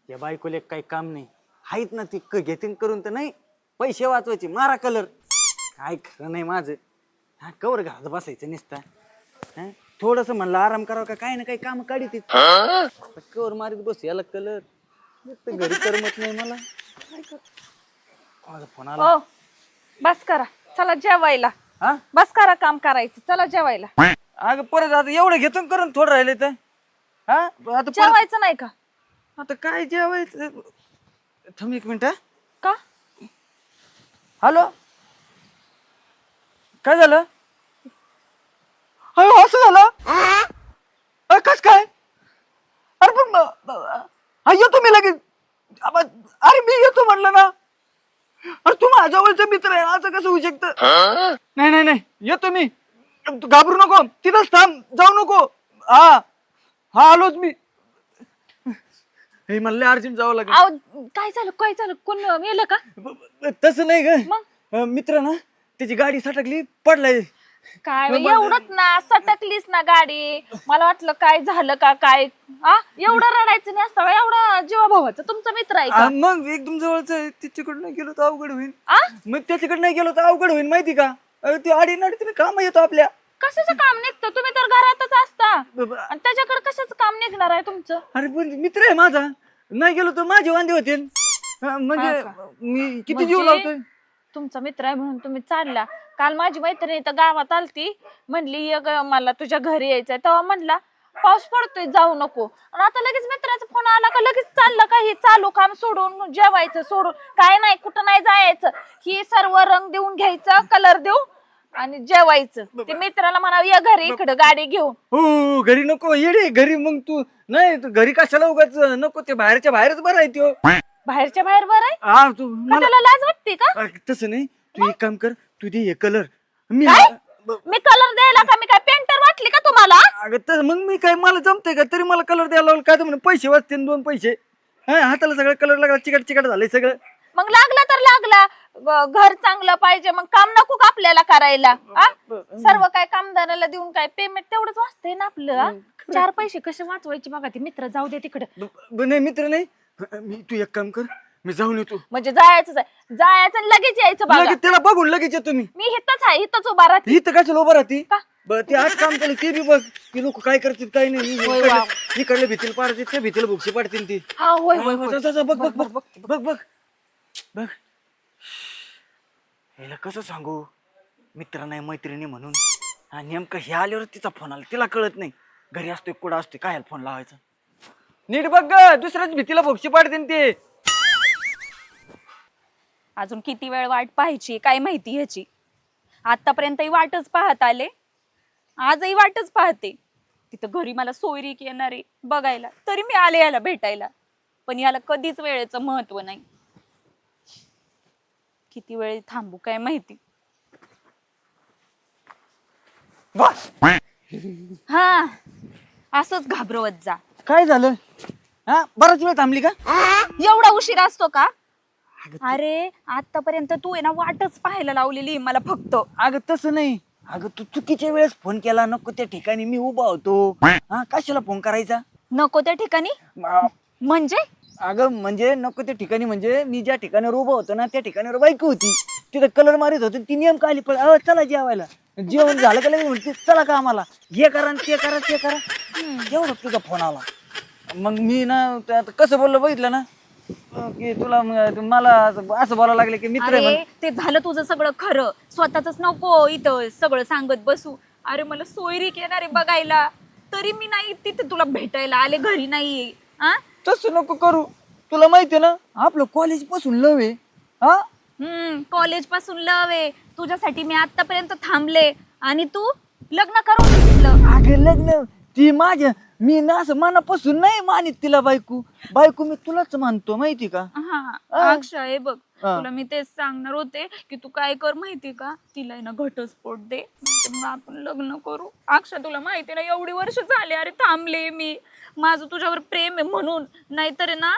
या बायकोले काही काम नाही आहेत ना ती घेतीन करून तर नाही पैसे वाचवायचे मारा कलर काय खरं नाही माझं हा कवर घरात बसायचं नुसता थोडस म्हणलं आराम करावं का काय ना काही काम काढी ती कवर मारीत बस याला कलर घरी करमत नाही मला माझा फोन आला ओ बस करा चला जेवायला हा बस करा काम करायचं चला जेवायला अगं परत आता एवढं घेतो करून थोडं राहिले तर हा आता परत जेवायचं नाही का आता काय जेवायचं थांब एक मिनिट का हॅलो काय झालं अरे असं झालं अरे कस काय अरे पण हा येतो मी लगेच अरे मी येतो म्हणलं ना अरे तू माझ्याजवळचा मित्र आहे असं कसं होऊ शकतं नाही नाही नाही येतो मी तू घाबरू नको तिथंच थांब जाऊ नको हा हा आलोच मी हे म्हणले अर्जंट जावं लागेल आव काय झालं कोण मेलं का तसं नाही मग? ग मित्र ना त्याची गाडी सटकली पडलाय काय एवढंच ना सटकलीस ना गाडी मला वाटलं काय झालं का काय एवढं रडायचं नाही असतं एवढा जीवाभावाचं तुमचा मित्र आहे का मग एकदम जवळच तिच्याकडे नाही गेलो तर अवघड होईल आ? मग त्याच्याकडे नाही गेलो तर अवघड होईल माहिती का ती आडी तुम्ही काम येतो आपल्या कशाचं काम निघतं तुम्ही तर घरातच असता आणि त्याच्याकडे कशाचं काम निघणार आहे तुमचं अरे पण मित्र आहे माझा नाही गेलो तर माझे वांदे होते म्हणजे मी किती जीव म्हणजे लावतोय तुमचा मित्र आहे म्हणून तुम्ही चालला काल माझी मैत्रिणी तर गावात आलती म्हणली "ये ग, मला तुझ्या घरी यायचंय तेव्हा म्हणला पाऊस पडतोय जाऊ नको आणि आता लगेच मित्राचा फोन आला का लगेच चाललं का हे चालू काम सोडून जेवायचं सोडून काय नाही कुठं नाही जायचं ही सर्व रंग देऊन घ्यायचं कलर देऊ आणि जेवायचं ते मित्राला म्हणावं ये घरी इकडं गाडी घेऊन हो घरी नको येडे घरी मग तू नाही तू घरी कशाला उगाच नको ते बाहेरच्या बाहेरच बरं आहे त्यो बाहेरच्या बाहेर बरं आहे हा तू का त्याला लाज वाटते का तसं नाही तू एक काम कर तू दे हे कलर मी मी कलर द्यायला का मी काय पेंटर वाटली का तुम्हाला अगं तर मग मी काय मला जमतंय का तरी मला कलर द्यायला लावलं काय तर म्हणे पैसे वाचते 2 पैसे हाताला सगळं कलर लागला चिकट झालंय सगळं मग लागला तर लागला घर चांगलं पाहिजे मग काम नको का आपल्याला करायला सर्व काय कामदाराला देऊन काय पेमेंट तेवढंच वाचतंय ना आपलं 4 पैसे कसे वाचवायचे बघा ते मित्र जाऊ दे तिकडे नाही मित्र नाही मी तू एक काम कर मी जाऊन येतो म्हणजे जायचं आणि लगेच यायचं बघा लगेच त्याला बघून लगेच येतो मी मी इथंच आहे इथंच उभा राहते इथं कशाला उभं राहते का? ते आज काम केलं ते बी बघ की लोक काय करतील काय नाही होय वा. इकडले भीतील पाडतील त्या भीतीला भुक्षी पाडतील ती हा होय होय होय. जा, जा, बघ बघ बघ बघ बघ बघ याला कसं सांगू मित्र नाही मैत्रिणी म्हणून नेमकं हे आल्यावर तिचा फोन आला तिला कळत नाही घरी असतोय कुठं असतोय काय फोन लावायचा नीट बघ ग दुसऱ्याच भीतीला भुक्षी पाडतील ते अजून किती वेळ वाट पाहायची काय माहिती ह्याची आतापर्यंतही वाटच पाहत आले आजही वाटच पाहते तिथं घरी मला सोयरीक येणारे बघायला तरी मी आले याला भेटायला पण याला कधीच वेळेचं महत्व नाही किती वेळ थांबू काय माहिती हा असंच घाबरवत जा काय झालं बराच वेळ थांबली का एवढा उशीर असतो का अरे आतापर्यंत तू आहे ना वाटच पाहायला लावलेली मला फक्त अगं तसं नाही अगं तू चुकीच्या वेळेस फोन केला नको त्या ठिकाणी मी उभा होतो कशाला फोन करायचा नको त्या ठिकाणी म्हणजे अगं म्हणजे नको त्या ठिकाणी म्हणजे मी ज्या ठिकाणावर उभा होतो ना त्या ठिकाणावर बायको होती तिथं कलर मारित होती ती नेमकं आली पण चला जेवायला जेवण झालं का लगेच म्हणते चला का आम्हाला हे करा ते करा ते करा एवढं तुझा फोन आला मग मी ना आता कसं बोललो बघितलं ना की तुला मला असं बोलायला लागले की मित्र अरे ते झालं तुझं सगळं खरं स्वतःच नको इथं सगळं सांगत बसू अरे मला सोयरीक येणार आहे बघायला तरी मी नाही तिथे तुला भेटायला आले घरी नाही तसं नको करू तुला माहितीये ना आपलं कॉलेज पासून लव आहे कॉलेज पासून लव आहे तुझ्यासाठी मी आतापर्यंत थांबले आणि तू लग्न करून घेतलं अगं लग्न ती माझ्या मी ना असं मनापासून नाही मानित तिला बायको मी तुलाच मानतो माहिती का हा अक्षय बघ तुला मी तेच सांगणार होते की तू काय कर माहिती का तिला ना घटस्फोट दे मग आपण लग्न करू अक्षय तुला माहिती ना एवढी वर्ष झाली अरे थांबले मी माझं तुझ्यावर प्रेम आहे म्हणून नाहीतर ना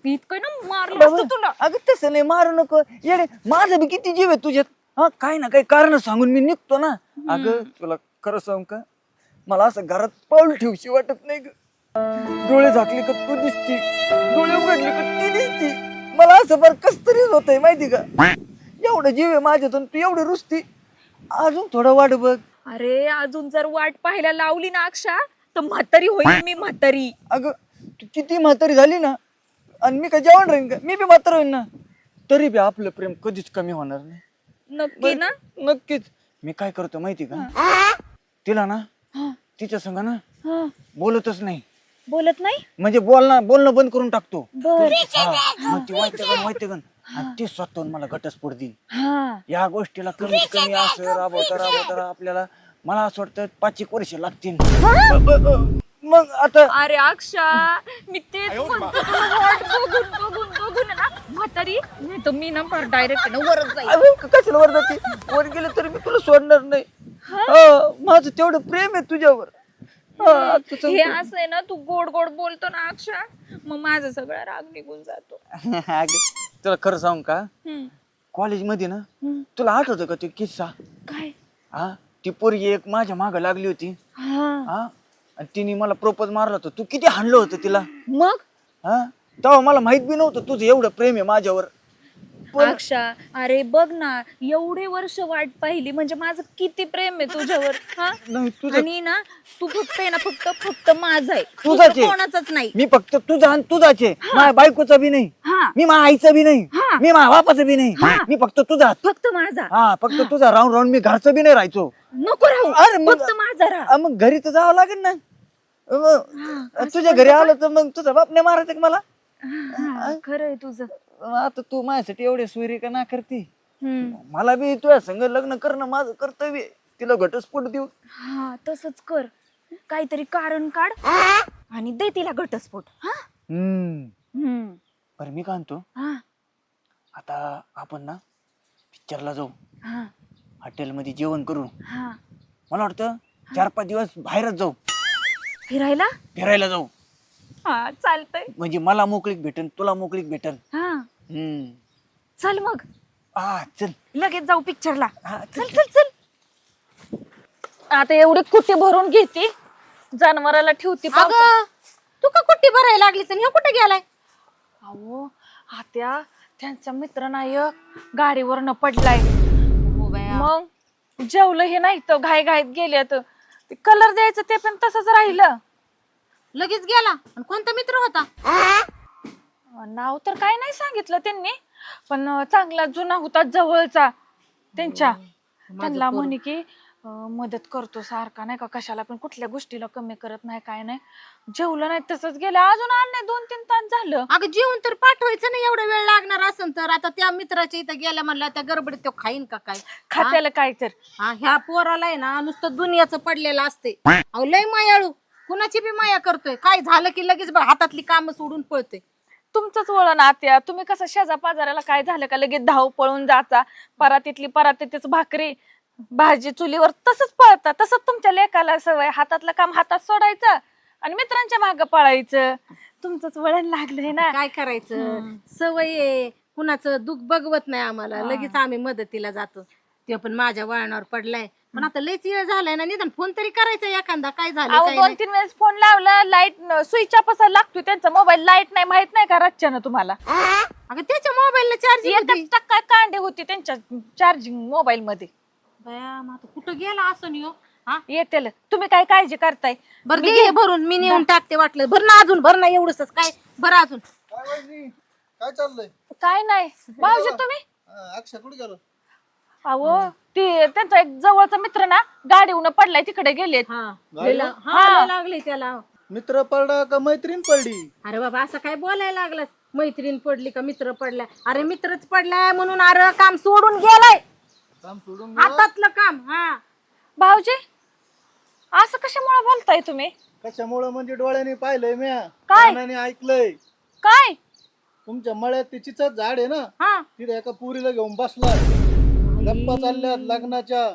इतकं ना मारलं असतं तुला अगं तसं नाही मारू नको येडे माझं बी किती जीव आहे तुझ्यात काय ना काही कारण सांगून मी निघतो ना अगं तुला खरं सांगू का मला असं घरात पाऊल ठेवशी वाटत नाही ग डोळे झाकले का तू दिसती, डोळे उघडले का ती दिसती. मला असं फार कस तरीच होतंय माहिती का. एवढं जीव आहे माझ्यातून, तू एवढी रुसती. अजून थोडं वाट बघ. अरे अजून जर वाट पाहायला लावली ना अक्षा तर म्हातारी होईल मी, म्हातारी. अगं तू किती म्हातारी झाली ना, आणि मी काय जेवण राहीन का, मी बी म्हातारा होईन ना, तरी बी आपलं प्रेम कधीच कमी होणार नाही. नक्की ना? नक्कीच. मी काय करतो माहिती का, तिला ना तिच्या संग ना बोलतच नाही. बोलत नाही म्हणजे बोलणं बंद करून टाकतो. बर. मग ती वाईटगण आणि ती स्वतःहून मला घटस्फोट देईल. या गोष्टीला कमीत कमी असं राबवता आपल्याला मला असं वाटतं 5 वर्ष लागतील. मग आता अरे अक्षा मी तेच म्हणतो तुला वाट बघून ना म्हातारी नाही तर मी ना डायरेक्ट ना वरच जाईल. अरे कशाला वर जाते, वर गेले तरी मी तुला सोडणार नाही. माझं तेवढं प्रेम आहे तुझ्यावर. हे असं आहे ना, तू गोड गोड बोलतो ना अक्षा, मग माझा सगळा राग निघून जातो. तुला खरं सांगू का, कॉलेज मध्ये ना तुला आठवतं का ते किस्सा. काय? ती पोरगी एक माझ्या माग लागली होती. आणि तिने मला प्रपोज मारला होता. तू किती हाणलं होतं तिला. मग तेव्हा मला माहित बी नव्हतं तुझं एवढं प्रेम आहे माझ्यावर. अक्षा अरे बघ ना, एवढे वर्ष वाट पाहिली म्हणजे माझं किती प्रेम आहे तुझ्यावर. नाही तुझं, आणि ना तू फक्त आहे ना, फक्त माझा आहे, तुझाच आहे. कोणाचाच नाही. मी फक्त तुझा आणि तुझाच आहे. माझ्या बायकोचा बी नाही, मी माझ्या आईचा बी नाही, मी माझ्या बापाचं बी नाही. मी फक्त तुझा. फक्त माझा. फक्त तुझा. राहून मी घरचं बी नाही राहायचो. नको राहू. अरे मग फक्त माझा राहा. मग घरी तर जावं लागेल ना. तुझ्या घरी आलं तर मग तुझा बाप नाही मारायचं का मला. खरंय तुझं. आता तू माझ्यासाठी एवढे सोयरी का ना करते. मला बी तुझ्या संग लग्न करणं माझं कर्तव्य आहे. तिला घटस्फोट देऊ. हा तसंच कर, काहीतरी कारण काढ आणि दे तिला घटस्फोट. बरं मी काय म्हणतो, आता आपण ना पिक्चरला जाऊ, हॉटेलमध्ये जेवण करू. मला वाटतं 4-5 दिवस बाहेरच जाऊ, फिरायला जाऊ. हा चालतंय. म्हणजे मला मोकळीक भेटन, तुला मोकळीक भेटन. चल मग. चल लगेच जाऊ पिक्चरला. चल चल चल. आता एवढी कुठे भरून घेते, जनावराला ठेवते. तू का कुठे भरायला लागलीस आणि कुठे गेलाय. अहो आत्या, त्यांचा मित्र नाही गाडीवरनं पडलाय. मग जेवलं हे नाही तर घाईत गेले तर कलर द्यायचं ते पण तसंच राहिलं. लगेच गेला. आणि कोणता मित्र होता. नाव तर काय नाही सांगितलं त्यांनी, पण चांगला जुना होता जवळचा त्यांच्या. त्यांना म्हणे की मदत करतो सारखा, नाही का कशाला पण कुठल्या गोष्टीला कमी करत नाही, काय नाही. जेवलं नाही तसंच गेलं. अजून आणलंय 2-3 तास झालं. अगं जेवण तर पाठवायचं नाही, एवढा वेळ लागणार असेल तर. आता त्या मित्राच्या इथं गेल्या म्हणलं त्या गडबडीत तो खाईन का काय. खात्याला काय तर. ह्या पोराला आहे ना नुसतं दुनियाचं पडलेलं असते. अहो लय मायाळू, कुणाची बी माया करतोय. काय झालं की लगेच हातातली कामं सोडून पळतोय. तुमचंच वळण आत्या. तुम्ही कसं शेजा पाजाराला काय झालं का लगेच धाव पळून जाता. परातीतलीच भाकरी भाजी चुलीवर तसंच पळतात. तसंच तुमच्या लेकाला सवय, हातातलं काम हातात सोडायचं आणि मित्रांच्या मागं पळायचं. तुमचंच वळण लागलंय ना. काय करायचं, सवय आहे. कुणाचं दुःख बघवत नाही आम्हाला, लगेच आम्ही मदतीला जातो. ते पण माझ्या वळणावर पडलाय. पण आता लयच वेळ झालाय ना, निदान फोन तरी करायचा एखादा. काय झालं 2-3 वेळेस फोन लावला, लाईट स्विच ऑफ असा लागतोय त्यांचा मोबाईल. लाईट नाही माहित नाही का रातच्यानं तुम्हाला. अगं त्याच्या मोबाईलला चार्जिंग 1% कांडे होती त्यांच्या चार्जिंग मोबाईल मध्ये. कुठं गेला असं यो. येतेल. तुम्ही काय काळजी करताय. बरं घे भरून, मी नेऊन टाकते. वाटलं भर ना, अजून भर ना, एवढंच काय बरं अजून. काय चाललंय. काय नाही भाऊजी तुम्ही. अक्षय कुठे गेलो. अहो ते त्यांचा एक जवळचा मित्र ना गाडीवरून पडलाय, तिकडे गेलेत. लागले त्याला. मित्र पडला का मैत्रीण पडली. अरे बाबा असं काय बोलायला लागलास. मैत्रीण पडली का मित्र पडलाय. अरे मित्रच पडलाय म्हणून अरे काम सोडून गेलाय. काम सोडून हातातलं काम. भाऊजी असं कशामुळे बोलताय तुम्ही. कशामुळे म्हणजे डोळ्याने पाहिलंय म्या, काय? कानाने ऐकलंय. काय तुमच्या मळ्यात ते चिचच झाड आहे ना, तिथे एका पुरीला घेऊन बसला. गप्पा चालल्यात लग्नाच्या.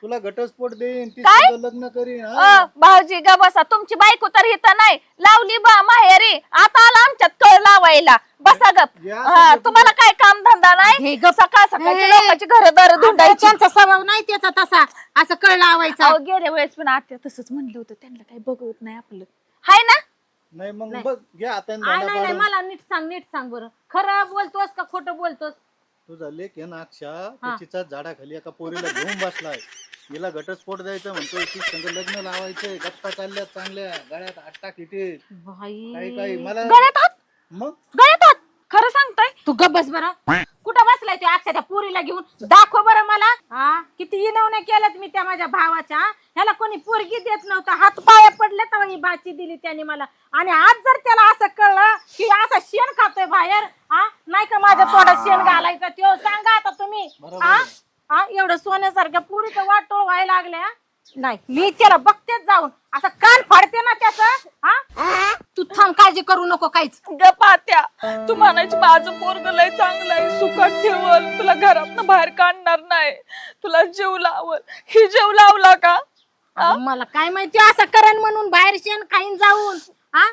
तुला घटस्फोट देईन, ती लग्न करीन. भाऊजी ग बसा. तुमची बायको तर इथं नाही, लावली बा माहेरी. आता आला आमच्यात कळ लावायला. बसा गप. तुम्हाला काय काम धंदा नाही. सकाळ सकाळची लोकांची घरदार धुंडायची. त्यांचा स्वभाव नाही त्याचा तसा, असं कळ लावायचा. गेल्या वेळेस पण आत्या तसंच म्हणलं होतं, त्यांना काही बघवत नाही आपलं. हाय ना. नाही मग नाही. बघ घे आता नाही नाही मला नीट सांग बरं, खरं बोलतोस का खोटं बोलतोस? तुझा लेख आहे ना अक्षा त्याच्या झाडाखाली एका पोरीला घेऊन बसलाय, हिला घटस्फोट द्यायचा म्हणतोय, ती संग लग्न लावायचंय, गप्पा चालल्यात चांगल्या, गळ्यात हात टाक इथे काही काही मला गळ्यात हात मग गळ्यात हात खरं सांगताय? तू गप बस बरं. कुठं बसलाय तू अक्षा त्या पुरीला घेऊन? दाखव बरं मला. हा किती इनवण्या केल्यात मी त्या माझ्या भावाच्या. ह्याला कोणी पोरगी देत नव्हतं, हात पाया पडले तर ही बाची दिली त्याने मला. आणि आज जर त्याला असं कळलं की असा शेण खातोय बाहेर, हा नाही का माझ्या तोंडात शेण घालायचं, तो सांगा आता तुम्ही. हा हा एवढं सोन्यासारख्या पुरीचं वाटोळ व्हायला लागल्या. नाही मी त्याला बघतेच जाऊन, असं कान फाडते ना त्याचं. हा तू थांब, काळजी करू नको काहीच. पात्या तू म्हणायची माझं पोरग लय चांगलं आहे, सुखात ठेवल, तुला घरातनं बाहेर काढणार नाही, तुला जीव लावल. ही जीव लावला का? मला काय माहिती असं करण म्हणून बाहेर शेण खाईन जाऊन. हा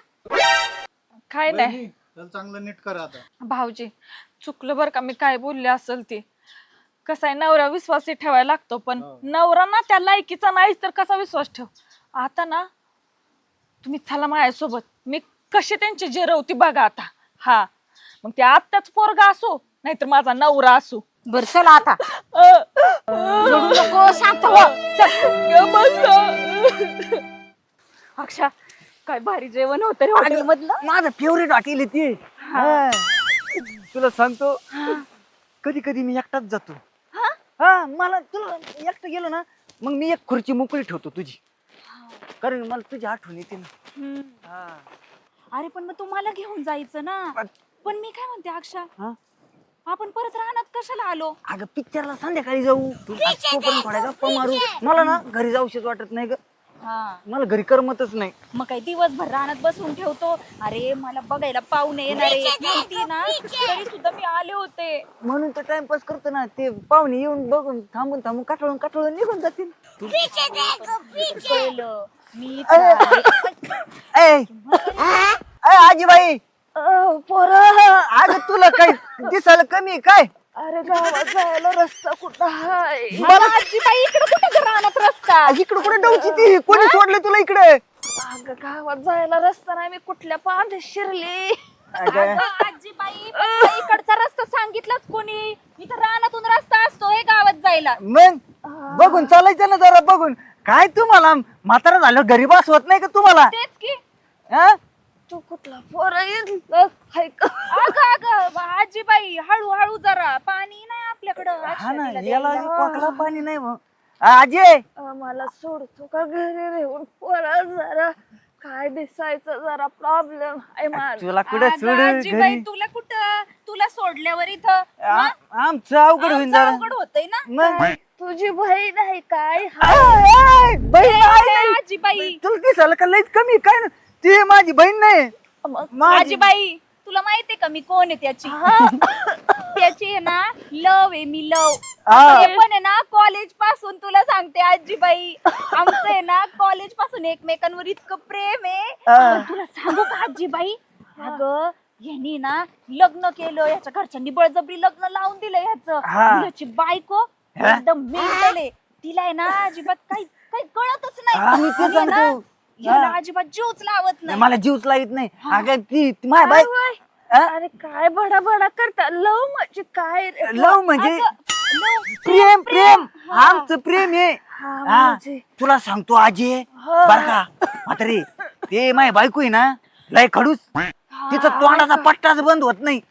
काय नाही बहिणी, त्याला चांगलं नीट कर आता. भाऊजी, चुकलं बरं का मी काय बोलले असेल ते. कसा आहे, नवरा विश्वास ठेवायला लागतो, पण नवरा ना त्या लायकीचा नाहीच तर कसा विश्वास ठेव. आता ना तुम्ही चला माझ्यासोबत, मी कशी त्यांची जिरवती बघा आता. हा मग ते आत्ताच पोरगा असो नाहीतर माझा नवरा असो. बर चला आता. रडू नको, शांत हो. अक्षा काय भारी जेवण होतं रे हॉटेल मधलं. माझं फेवरेट हॉटेल आहे ते. हा. तुला सांगतो, कधी कधी मी एकटाच जातो. हा मला तुला एकटं गेलो ना, मग मी एक खुर्ची मोकळी ठेवतो तुझी, कारण मला तुझी आठवण येते ना. हा. अरे पण मग तुम्हाला घेऊन जायचं ना. पण मी काय म्हणते अक्षा, हा? आपण परत राहण्यात कशाला आलो? अगं पिक्चरला संध्याकाळी जाऊ, तोपर्यंत थोड्या गप्पा मारू. मला ना घरी जाऊशीच वाटत नाही ग, मला घरी करमतच नाही. मग काही दिवसभर राहण्यात बसून ठेवतो. अरे मला बघायला पाहुणे येणार माहिती ना, तरी सुद्धा मी आले होते. म्हणून तर टाइमपास करतो ना. ते पाहुणे येऊन बघून थांबून थांबून काटाळून निघून जातील. कळलं मी. आजीबाई अगं तुला काय दिसायला कमी आहे काय? अरे गावात जायला रस्ता कुठं आहे? आजीबाई इकडे कुठे राहणार रस्ता? इकडे कुठे डवची ती? कोणी सोडले तुला इकडे? अगं गावात जायला रस्ता नाही, मी कुठल्या पाण्यात शिरले. आजीबाई इकडचा रस्ता सांगितलाच कोणी? इथं रानातून रस्ता असतो हे गावात जायला. मग बघून चालायचं ना जरा बघून. काय तुम्हाला म्हातारा झालं घरी बस होत नाही का तुम्हाला? तेच की. हा? तू कुठला पोरा आजीबाई हळूहळू जरा, पाणी नाही आपल्याकडं. हा ना, याला कोकला पाणी नाही मग. अजय मला सोडतो का घरी राहून? पोरा जरा काय दिसायचं जरा प्रॉब्लेम आहे माझा. तुला कुठे सोड आजीबाई घरी? तुला कुठं, तुला सोडल्यावर इथं आमचं अवघड होईन जरा. अवघड होतंय ना. मग तुझी बहीण आहे काय? बहीण नाही. आजीबाई तुला दिसायला का लईच कमी काय? ती माझी बहीण नाही. आजीबाई तुला माहितीये का मी कोण आहे त्याची? त्याची आहे ना लव आहे, मी लव. हा. ते पण आहे ना कॉलेज पासून, तुला सांगते आजीबाई, आमचं आहे ना कॉलेज पासून एकमेकांवर इतकं प्रेम आहे. पण तुला सांगू का आजीबाई, अगं यांनी ना लग्न केलं, याच्या घरच्यांनी बळजबरी लग्न लावून दिलं ह्याचं. हा. याची बायको एकदम मेंटल आहे, तिला आहे ना अजिबात काही काही कळतच आम्ही ते नाही. आणि आहे ना, सांगतो. याला अजिबात जीवच लावत नाही. मला जीवच लावित नाही. अगं ती माझ्या बाई. अरे काय बडा बडा करता? लव म्हणजे काय रे? लव म्हणजे प्रेम. प्रेम आमचं प्रेम आहे. हा, तुला सांगतो आजी बर का म्हातारी, ते माझी बायको आहे ना लय खडूस. तिचं तोंडाचा पट्टाच बंद होत नाही.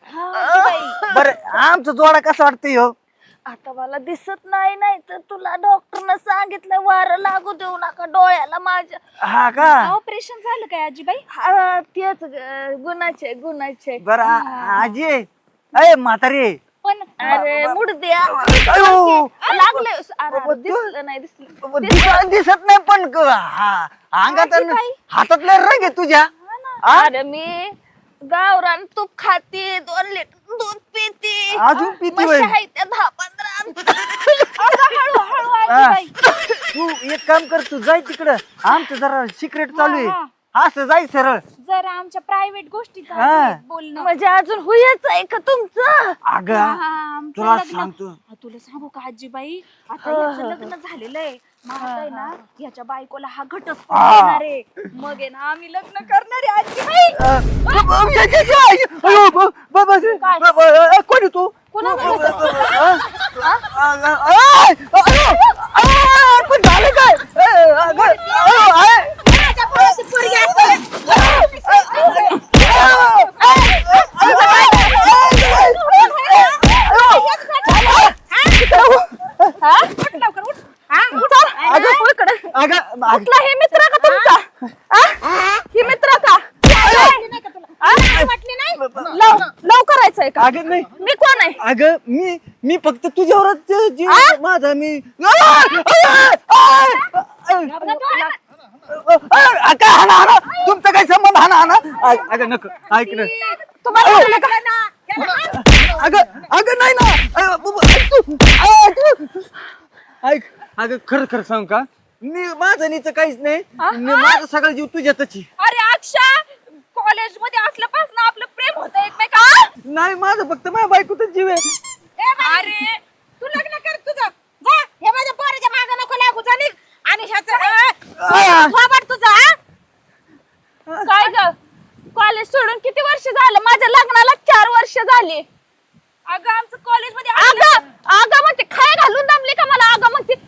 बर आमचं जोडा कसा वाटतंय हो? आता मला दिसत नाही, नाही तर तुला डॉक्टरनं सांगितलं वारं लागू देऊ नका डोळ्याला माझ्या. हा का? ऑपरेशन झालं काय आजीबाई? तेच गुणाचे गुणाचे. बर आजी अय म्हातारी. पण अरे मुडद्या अयो, लागले. अरे दिसलं नाही, दिसलं. दिसत नाही पण अंगात हातातले रंग आहे तुझ्या. अरे मी गावरान तूप खाते, 2 लिटर दूध पिते, अजून पिती होय? म्हशी आहेत त्या 10-15. हळूहळू आजीबाई. तू एक काम कर, तू जाय तिकडं, आमचं जरा सिक्रेट चालू आहे. असं जाय सरळ. जरा आमच्या प्रायव्हेट गोष्टी बोलणं. म्हणजे अजून हुयच आहे का तुमचं? अगं तुला सांगतो, तुला सांगू का आजीबाई, आता याचं लग्न झालेलं आहे मग आता आहे ना ह्याच्या बायकोला हा घटस्फोट देणार आहे. मग आहे ना आम्ही लग्न करणार आहे आजी बाई. कोणी तू कोणा पण झालं काय माझ्या पोराची पोरगी असते. म्हटलं हे मित्र का तुमचा ही मित्र का वाटली नाही लव करायचंय का अगं नाही मी कोण आहे अगं मी फक्त तुझ्यावरच जीव माझा मी काय हाना तुमचा काय संबंध हाना अगं नको ऐक ना अगं नाही ना ऐक अगं खरं सांग का मी माझं नीचं काहीच नाही माझा सगळा जीव तुझ्यातच आहे. अरे अक्षा कॉलेज मध्ये असल्यापासून आपलं प्रेम होतं एकमेका. नाही माझं फक्त माझ्या बायकोतच जीव आहे. अरे तू लग्न कर तुझं जा. हे माझ्या पोराच्या मागं नको लागू जा निघ. आणि ह्याचं बाबा तुझा काय ग कॉलेज सोडून किती वर्ष झालं माझ्या लग्नाला 4 वर्ष झाली अगं आमचं कॉलेज मध्ये आगा म्हणते खाय घालून दमले का मला आगा म्हणते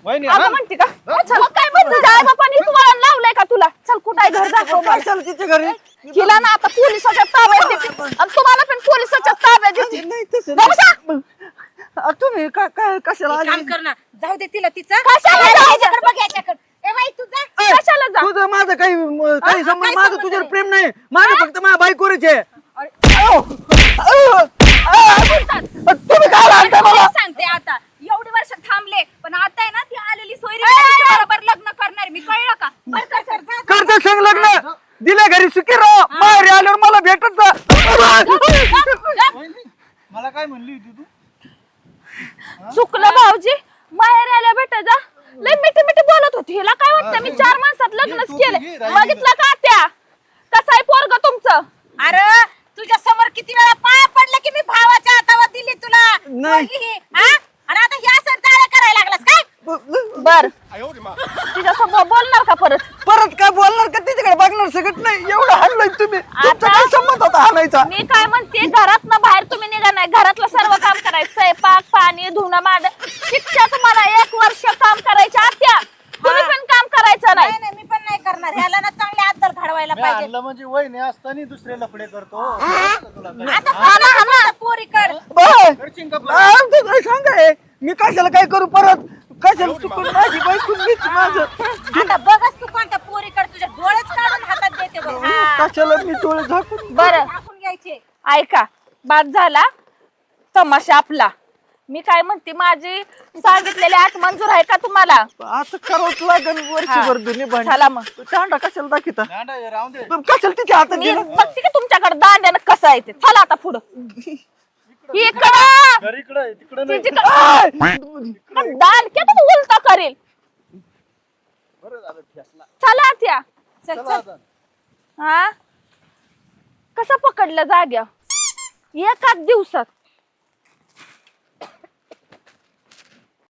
वहिनी, आगा हा. म्हणते का चल काय म्हणते आई बापाने तुम्हाला लावलंय का तुला चल कुठं आहे घर दाखव मला. कशाला तिच्या घरी हिला ना आता पोलिसाच्या ताब्यात देते आणि तुम्हाला पण पोलिसाच्या ताब्यात देते नाही तसं जाऊ बसा. नाही. तुम्ही काय कशाला आले? काम कर ना. जाऊ दे तिला तिचं. कशाला जाऊ? ह्याच्याकडे बघ ह्याच्याकडे. ए बाई तुझा कशाला जा तुझं माझं काही संबंध काय माझं संबंध तुझ्यावर आहे? प्रेम नाही माझं फक्त माझ्या बायकोरच आहे. तुम्ही काय आणता मला सांगते आता एवढी वर्ष थांबले पण आता आहे ना ती आलेली सोयरी बरोबर लग्न करणार मी कळलं का. बरं का सर जा. करता सांग लग्न दिल्या घरी सुखी राहा बाहेर आल्यावर मला भेटत जा. वहिनी, मला काय म्हणली होती तू? चुकलं भाऊजी बाहेर आल्या भेटा जा लय मिठी बोलत होती हिला काय वाटतं मी 4 माणसात लग्नच तू केले तुझी राहिली बघितलं का त्या कसं आहे पोरग तुमचं अरे तुझ्या समोर किती वेळा पाया पडलं की मी भावाच्या हातावर दिली तुला नाही. पोरगी ही, हा? आणि आता ह्या सर चाळ्या करायला लागलास काय बर तिच्यासमोर बोलणार का परत परत काय बोलणार का तिच्याकडे बघणार सगळं नाही एवढं हाणलंय तुम्ही तुमचा काय संबंध होता हाणायचा मी काय म्हणते घरात ना बाहेर तुम्ही निघा नाही घरातलं सर्व काम करायचं स्वयंपाक पाणी धुणं मांड शिक्षा तुम्हाला 1 वर्ष काम करायच्या आत्या तुम्ही पण काम करायचं नाही नाही नाही मी पण नाही करणार ह्याला ना चांगले अद्दल घडवायला मी पाहिजे आणलं म्हणजे वहिनी असताना दुसरे लफडे करतो तुला काय? आता हाना पोरीकड करशील का? सांगाय मी कशाला काय करू परत कशाला चुकून माझी बायकून घेतली माझं आता बघच तू कोणत्या पोरीकड तुझे डोळेच काढून हातात देते बघ हा. कशाला मी डोळे झाकून बरं टाकून घ्यायचे ऐका बाद झाला तमाशा आपला मी काय म्हणते माझी सांगितलेली 8 मंजूर आहे का तुम्हाला आता करावंच लागेल वर्षभर दोन्ही भांडी चला मग तांडा कशाला दाखिता दांडा हे राहून दे. कशाला तिच्या हातात मी दिलं? बघते की तुमच्याकडे दांड्यानं कसं आहे ते चला आता पुढं इकडं घर इकडं आहे, तिकडं नाही. तिच्याकडं दांडक्या तू उलटा करेल बरं झालं ठेसला. चला त्या चल चला चल आता. हा कसं पकडलं जाग्या 1 दिवसात